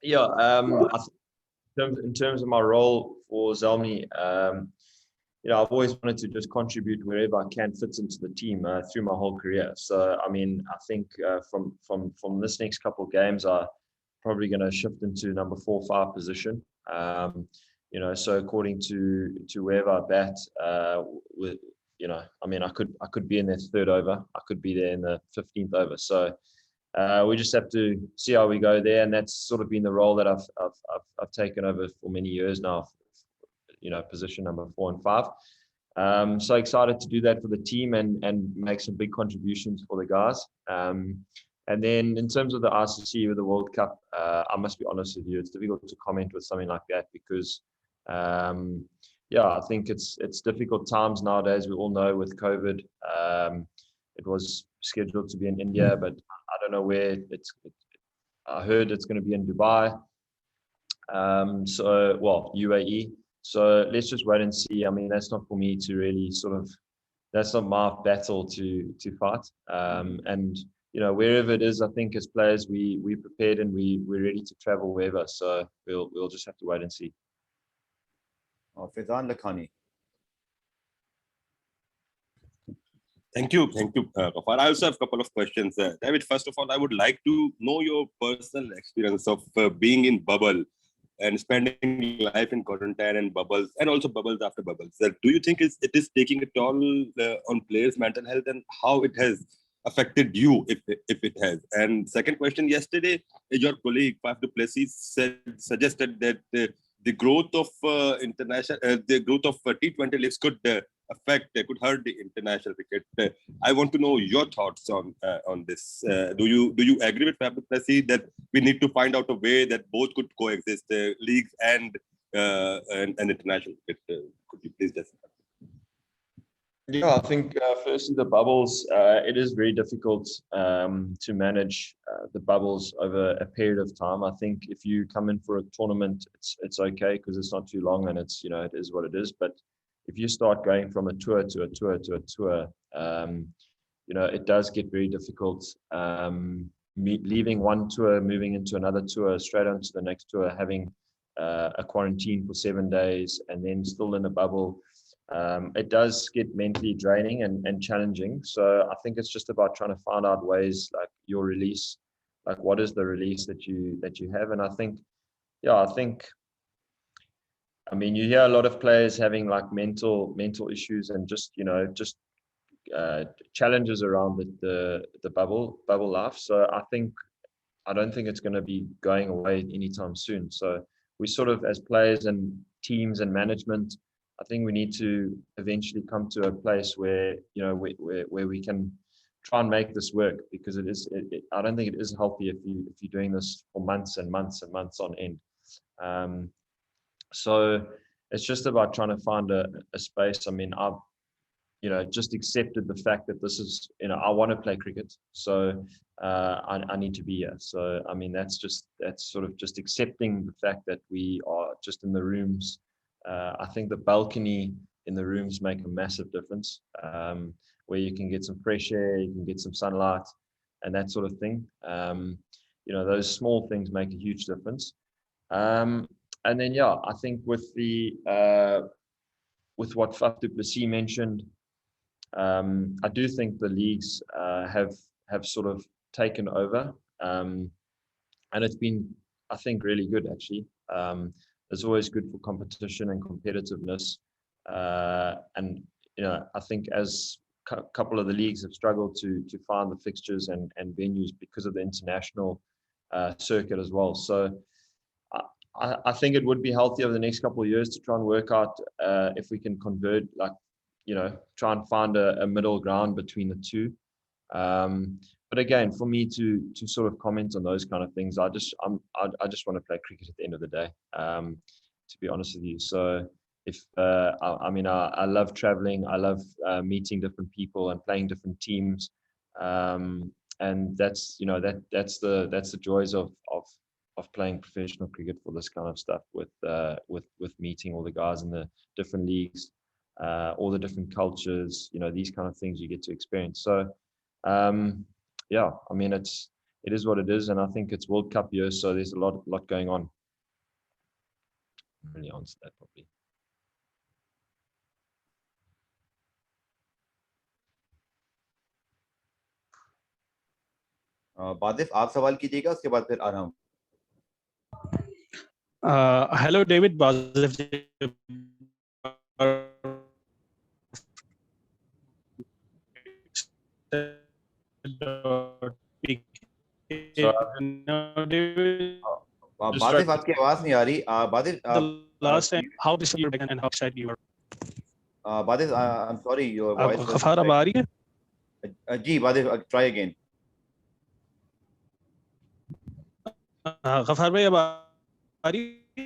Yeah, in terms of my role for Zelmi, I've always wanted to just contribute wherever I can fit into the team through my whole career. So, I mean, I think from this next couple of games, I'm probably going to shift into number 4, 5 position. So according to wherever I bat, with I mean, I could be in the third over, I could be there in the 15th over. So we just have to see how we go there, and that's sort of been the role that I've taken over for many years now. Position number 4 and 5. So excited to do that for the team and make some big contributions for the guys. And then in terms of the ICC with the World Cup, I must be honest with you, it's difficult to comment with something like that because, I think it's difficult times nowadays. We all know with COVID, it was scheduled to be in India, but I don't know where I heard it's going to be in Dubai. UAE. So let's just wait and see. I mean, that's not for me to really that's not my battle to fight. And wherever it is, I think as players we prepared and we're ready to travel wherever. So we'll just have to wait and see. Faizan Lakhani. Thank you, Ghaffar. I also have a couple of questions. David, first of all, I would like to know your personal experience of being in bubble and spending life in quarantine and bubbles, and also bubbles after bubbles. Do you think it is taking a toll on players' mental health, and how it has affected you, if it has? And second question, yesterday, your colleague, Faf du Plessis, suggested that the growth of T20 leagues could hurt the international cricket. I want to know your thoughts on this. Do you agree with Faf du Plessis that we need to find out a way that both could coexist, leagues and international cricket? Could you please just? Yeah, I think firstly the bubbles. It is very difficult to manage the bubbles over a period of time. I think if you come in for a tournament, it's okay because it's not too long and it's it is what it is. But if you start going from a tour to a tour to a tour, it does get very difficult. Leaving one tour, moving into another tour, straight onto the next tour, having a quarantine for 7 days, and then still in a bubble. It does get mentally draining and challenging. So I think it's just about trying to find out ways like your release, like what is the release that you have. And I think, I mean, you hear a lot of players having like mental issues and just challenges around the bubble life. So I don't think it's going to be going away anytime soon. So we sort of, as players and teams and management, I think we need to eventually come to a place where where we can try and make this work, because I don't think it is healthy if you're doing this for months and months and months on end. So it's just about trying to find a space. I mean, I've just accepted the fact that this is I want to play cricket, so I need to be here. So I mean, that's sort of just accepting the fact that we are just in the rooms. I think the balcony in the rooms make a massive difference, where you can get some fresh air, you can get some sunlight, and that sort of thing. Those small things make a huge difference. And then, I think with what Faf du Plessis mentioned, I do think the leagues have sort of taken over, and it's been, I think, really good actually. It's always good for competition and competitiveness. And I think as a couple of the leagues have struggled to find the fixtures and venues because of the international circuit as well. So I think it would be healthy over the next couple of years to try and work out if we can convert, try and find a middle ground between the two. But again, for me to sort of comment on those kind of things, I just want to play cricket at the end of the day, to be honest with you. So if I love traveling, I love meeting different people and playing different teams, and that's that's the joys of playing professional cricket for this kind of stuff, with meeting all the guys in the different leagues, all the different cultures, these kind of things you get to experience. So I mean, it is what it is, and I think it's World Cup year, so there's a lot going on. Really answered that properly. बादिफ आप सवाल कीजिएगा, उसके बाद फिर आराम. Hello, David. Basif. बादिफ आपकी आवाज नहीं आ रही. बादिफ Last time, how this year began and how excited you were. बादिफ, I'm sorry, your voice. Ghaffar अब आ रही है? जी बादिफ, try again. गफार भाई अब आ रही है?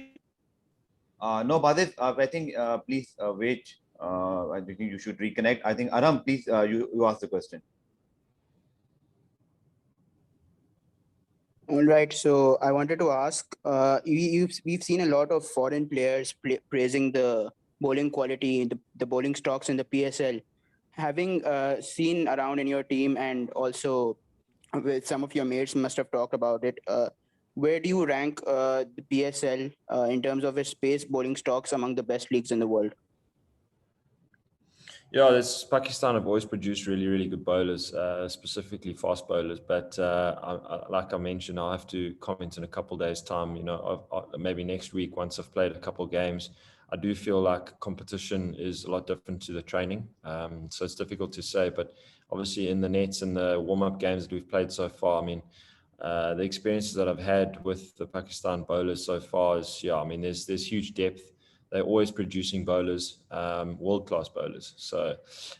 No, Badif, I think please wait. I think you should reconnect. I think Aram, please, you ask the question. All right. So I wanted to ask, we've seen a lot of foreign players praising the bowling quality, the bowling stocks in the PSL. Having seen around in your team and also with some of your mates must have talked about it. Where do you rank the PSL in terms of its pace bowling stocks among the best leagues in the world? Yeah, this Pakistan have always produced really good bowlers, specifically fast bowlers. But like I mentioned, I'll have to comment in a couple of days' time. You know, maybe next week once I've played a couple of games. I do feel like competition is a lot different to the training, so it's difficult to say. But obviously, in the nets and the warm-up games that we've played so far, I mean, the experiences that I've had with the Pakistan bowlers so far is, yeah, I mean, there's huge depth. They're always producing bowlers, world-class bowlers. So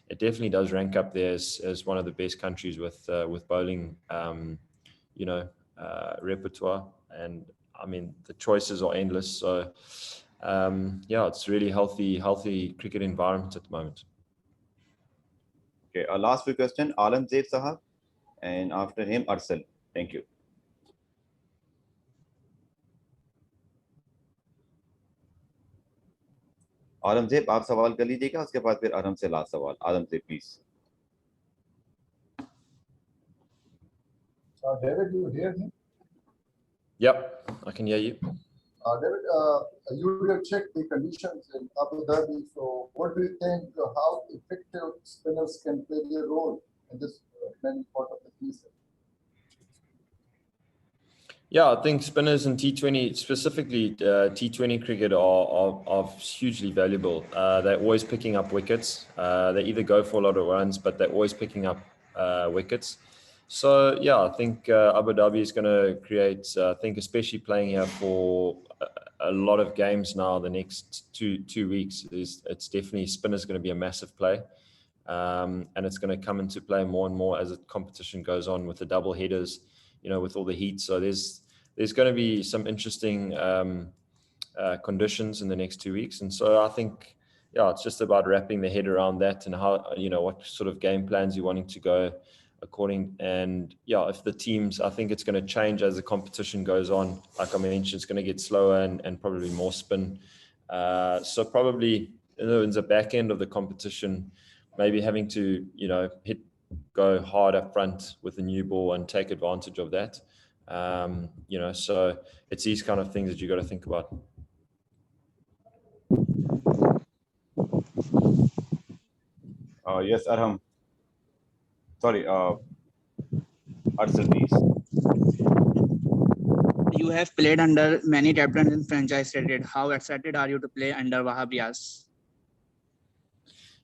it definitely does rank up there as one of the best countries with bowling, repertoire. And I mean, the choices are endless. So yeah, it's really healthy cricket environment at the moment. Okay, our last few question, Aurangzeb Sahab, and after him, Arsal. Thank you. Aurangzeb आप सवाल कर लीजिएगा, उसके बाद फिर आराम से last सवाल. Aurangzeb please. David, you hear me? Yep, I can hear you. David, you have checked the conditions in Abu Dhabi. So, what do you think? How effective spinners can play their role in this many part of the season? Yeah, I think spinners in T20, specifically T20 cricket, are hugely valuable. They're always picking up wickets. They either go for a lot of runs, but they're always picking up wickets. So yeah, I think Abu Dhabi is going to create. I think especially playing here for a lot of games now, the next two weeks, it's definitely spinners going to be a massive play, and it's going to come into play more and more as the competition goes on with the double headers. You know, with all the heat. So there's going to be some interesting conditions in the next 2 weeks. And so I think, yeah, it's just about wrapping the head around that and how, you know, what sort of game plans you're wanting to go according. And yeah, if the teams, I think it's going to change as the competition goes on. Like I mentioned, it's going to get slower and probably more spin. So probably in the back end of the competition, maybe having to, you know, go hard up front with the new ball and take advantage of that. You know, so it's these kind of things that you got to think about. Yes, Arham. Sorry, Arsal, please. You have played under many captains in franchise cricket. How excited are you to play under Wahab Riaz?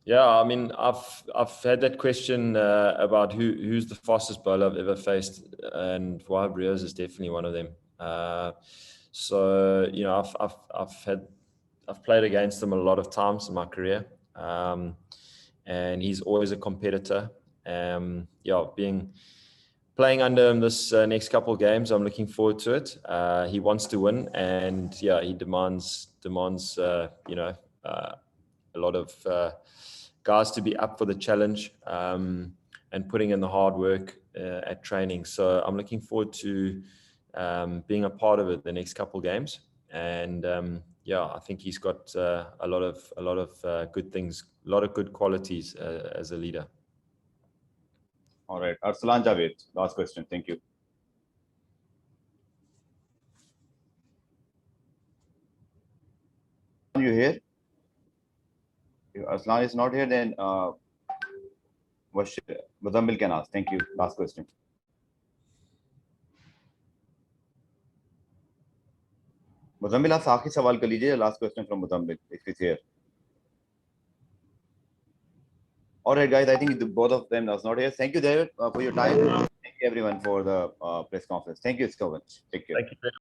Yeah, I mean, I've had that question about who's the fastest bowler I've ever faced, and Wahab Riaz is definitely one of them. So you know, I've played against him a lot of times in my career, and he's always a competitor. Yeah, playing under him this next couple of games, I'm looking forward to it. He wants to win, and yeah, he demands you know, a lot of guys to be up for the challenge and putting in the hard work at training. So I'm looking forward to being a part of it the next couple of games. And yeah, I think he's got a lot of good things, a lot of good qualities as a leader. All right, Arsalan Javed, last question. Thank you. here? If Aslan is not here, then Muzammil can ask. Thank you. Last question. Muzammil, आप आखिरी सवाल कर लीजिए. Last question from Muzammil, if he's here. All right, guys. I think both of them are not here. Thank you, David, for your time. Thank you, everyone, for the press conference. Thank you so much. Take care. Thank you very